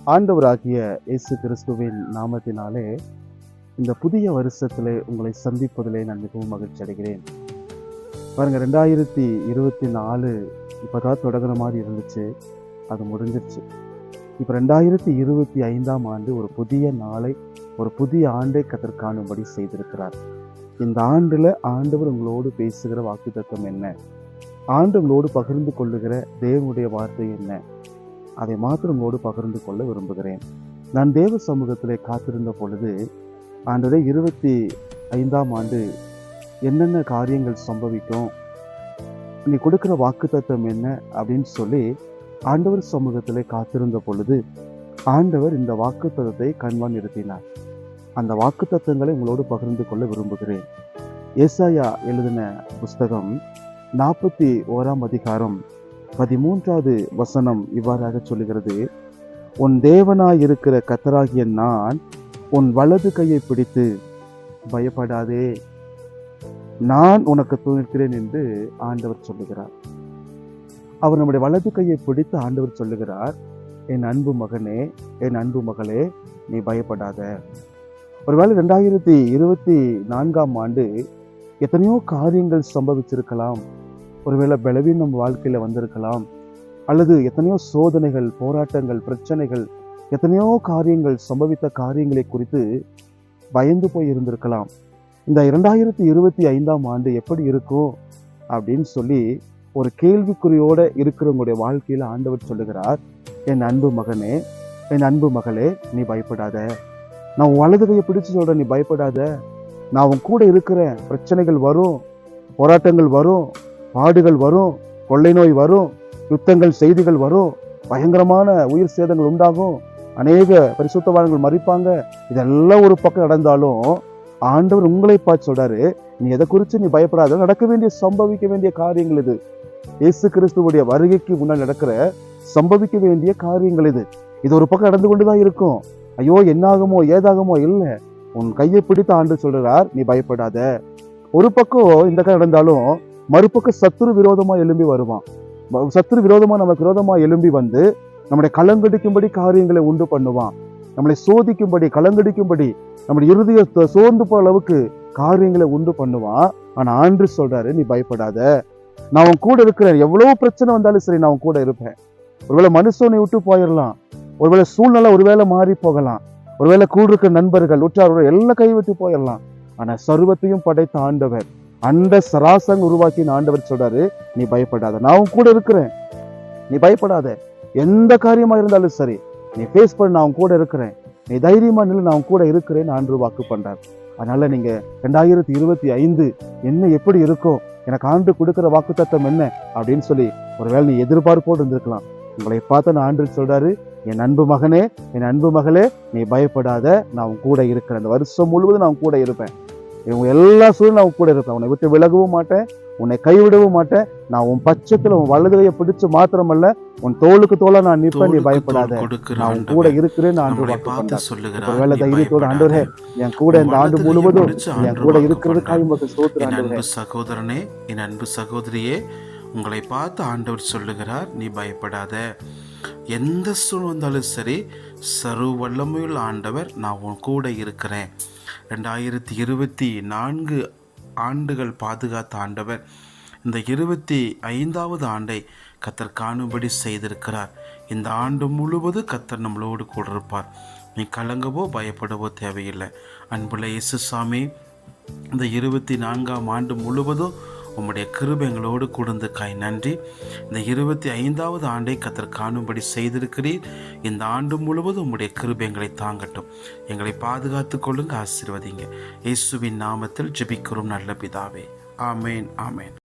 ஆண்டவராகிய இயேசு கிறிஸ்துவின் நாமத்தினாலே இந்த புதிய வருஷத்திலே உங்களை சந்திப்பதிலே நான் மிகவும் மகிழ்ச்சி அடைகிறேன். பாருங்க, 2024 இப்போதான் தொடங்குற மாதிரி இருந்துச்சு, அது முடிஞ்சிருச்சு. இப்போ 2025ஆம் ஆண்டு ஒரு புதிய நாளை, ஒரு புதிய ஆண்டை கர்த்தர் காணும்படி செய்திருக்கிறார். இந்த ஆண்டுல ஆண்டவர் உங்களோடு பேசுகிற வாக்குத்தத்தம் என்ன, ஆண்டு உங்களோடு பகிர்ந்து கொள்ளுகிற தேவனுடைய வார்த்தை என்ன, அதை மாத்திரம் உங்களோடு பகிர்ந்து கொள்ள விரும்புகிறேன். நான் தேவ சமூகத்திலே காத்திருந்த பொழுது, ஆண்டவரே 25ஆம் ஆண்டு என்னென்ன காரியங்கள் சம்பவிக்கும், நீ கொடுக்கிற வாக்குத்தத்தம் என்ன அப்படின்னு சொல்லி ஆண்டவர் சமூகத்திலே காத்திருந்த பொழுது, ஆண்டவர் இந்த வாக்குத்தத்தத்தை கண்வான் நிறுத்தினார். அந்த வாக்குத்தத்தங்களை உங்களோடு பகிர்ந்து கொள்ள விரும்புகிறேன். ஏசாயா எழுதின புஸ்தகம் 41ஆம் அதிகாரம் 13வது வசனம் இவ்வாறாக சொல்லுகிறது: உன் தேவனாயிருக்கிற கர்த்தராகிய நான் உன் வலது கையை பிடித்து பயப்படாதே, நான் உனக்கு துணிக்கிறேன் என்று ஆண்டவர் சொல்லுகிறார். அவர் நம்முடைய வலது கையை பிடித்து ஆண்டவர் சொல்லுகிறார், என் அன்பு மகனே, என் அன்பு மகளே, நீ பயப்படாத. ஒருவேளை 2024ஆம் ஆண்டு எத்தனையோ காரியங்கள் சம்பவிச்சிருக்கலாம். ஒருவேளை பலவீனம் நம்ம வாழ்க்கையில வந்திருக்கலாம், அல்லது எத்தனையோ சோதனைகள், போராட்டங்கள், பிரச்சனைகள், எத்தனையோ காரியங்கள் சம்பவித்த காரியங்களை குறித்து பயந்து போய் இருந்திருக்கலாம். இந்த 2025ஆம் ஆண்டு எப்படி இருக்கும் அப்படின்னு சொல்லி ஒரு கேள்விக்குறியோட இருக்கிறவங்களுடைய வாழ்க்கையில ஆண்டவர் சொல்லுகிறார், என் அன்பு மகனே, என் அன்பு மகளே, நீ பயப்படாத. நான் வலது கையை பிடிச்சு சொல்றேன், நீ பயப்படாத. நான் உன் கூட இருக்கிறேன். பிரச்சனைகள் வரும், போராட்டங்கள் வரும், பாடுகள் வரும், கொள்ளை நோய் வரும், யுத்தங்கள், செய்திகள் வரும், பயங்கரமான உயிர் சேதங்கள் உண்டாகும், அநேக பரிசுத்தவான்கள் மறிப்பாங்க. இதெல்லாம் ஒரு பக்கம் நடந்தாலும் ஆண்டவர் உங்களை பார்த்து சொல்றாரு, நீ எதை குறித்து நீ பயப்படாத. நடக்க வேண்டிய, சம்பவிக்க வேண்டிய காரியங்கள் இது. இயேசு கிறிஸ்துவுடைய வருகைக்கு முன்னால் நடக்கிற சம்பவிக்க வேண்டிய காரியங்கள் இது. இது ஒரு பக்கம் நடந்து கொண்டுதான் இருக்கும். ஐயோ என்னாகுமோ ஏதாகுமோ இல்லை, உன் கையை பிடித்து ஆண்டு சொல்றார், நீ பயப்படாத. ஒரு பக்கம் இந்த காரியம் நடந்தாலும் மறுபக்கம் சத்துரு விரோதமா எழும்பி வருவான். சத்துரு விரோதமா நமக்கு விரோதமா எழும்பி வந்து நம்முடைய கலங்கடிக்கும்படி காரியங்களை உண்டு பண்ணுவான். நம்மளை சோதிக்கும்படி, கலங்கடிக்கும்படி, நம்முடைய இறுதியை சோர்ந்து போற அளவுக்கு காரியங்களை உண்டு பண்ணுவான். ஆனா ஆண்டு சொல்றாரு, நீ பயப்படாத, நான் உன் கூட இருக்கிறேன். எவ்வளவு பிரச்சனை வந்தாலும் சரி, நான் உன் கூட இருப்பேன். ஒருவேளை மனுஷனை விட்டு போயிடலாம், ஒருவேளை சூழ்நிலை ஒருவேளை மாறி போகலாம், ஒருவேளை கூட இருக்கிற நண்பர்கள், உற்றார்கள் எல்லாம் கைவிட்டு போயிடலாம். ஆனா சர்வத்தையும் படைத்த ஆண்டவர், அந்த சராசரம் உருவாக்கின ஆண்டவர் சொல்றாரு, நீ பயப்படாத, நான் உன் கூட இருக்கிறேன், நீ பயப்படாத. எந்த காரியமா இருந்தாலும் சரி, நீ ஃபேஸ் பண்ண, நான் உன் கூட இருக்கிறேன், நீ தைரியமா நின்று, நான் உன் கூட இருக்கிறேன்னு ஆண்டு வாக்கு பண்றார். அதனால நீங்க 2025 என்ன எப்படி இருக்கும், எனக்கு ஆண்டு கொடுக்கிற வாக்கு தத்தம் என்ன அப்படின்னு சொல்லி ஒருவேளை நீ எதிர்பார்ப்போடு இருந்திருக்கலாம். உங்களை பார்த்து நான் ஆண்டு சொல்றாரு, என் அன்பு மகனே, என் அன்பு மகளே, நீ பயப்படாத, நான் உன் கூட இருக்கிறேன். அந்த வருஷம் முழுவதும் நான் உன் கூட இருப்பேன். இவங்க எல்லா சூழலும் நான் உன் கூட இருப்பேன். உன்னை விட்டு விலகவும் மாட்டேன், உன்னை கைவிடவும் மாட்டேன். நான் உன் பட்சத்துல உன் வலது கையை பிடிச்சு மாத்திரமல்ல, உன் தோளுக்கு தோளா நான் நிற்பேன், நீ பயப்படாத, நான் உன் கூட இருக்கிறேன்னு ஆண்டு வாக்கு பண்றார். ஒருவேளை தைரியத்தோட, ஆண்டவரே என் கூட இந்த ஆண்டு முழுவதும் என் கூட இருக்கிறதுக்காக உமக்கு ஸ்தோத்திரம் ஆண்டவரே. சகோதரனே, என் அன்பு சகோதரியே, உங்களை பார்த்து ஆண்டவர் சொல்லுகிறார், நீ பயப்படாத. எந்த சூழல் வந்தாலும் சரி, சர்வ வல்லமையுள்ள ஆண்டவர், நான் உன் கூட இருக்கிறேன். 2024 ஆண்டுகள் பாதுகாத்த ஆண்டவர் இந்த 25வது ஆண்டை கர்த்தர் காணும்படி செய்திருக்கிறார். இந்த ஆண்டு முழுவதும் கர்த்தர் நம்மளோடு கூட இருப்பார். நீ கலங்கவோ பயப்படவோ தேவையில்லை. அன்புள்ள இயேசு சாமி, இந்த 24ஆம் ஆண்டு முழுவதும் உம்முடைய கிருபை எங்களோடு கூர்ந்திருக்காய், நன்றி. இந்த 25வது ஆண்டை கர்த்தர் காணும்படி செய்திருக்கிறீர். இந்த ஆண்டு முழுவதும் உம்முடைய கிருபை எங்களை தாங்கட்டும். எங்களை பாதுகாத்து கொள்ளுங்க, ஆசீர்வதிங்க. இயேசுவின் நாமத்தில் ஜெபிக்கிறோம் நல்ல பிதாவே. ஆமேன், ஆமேன்.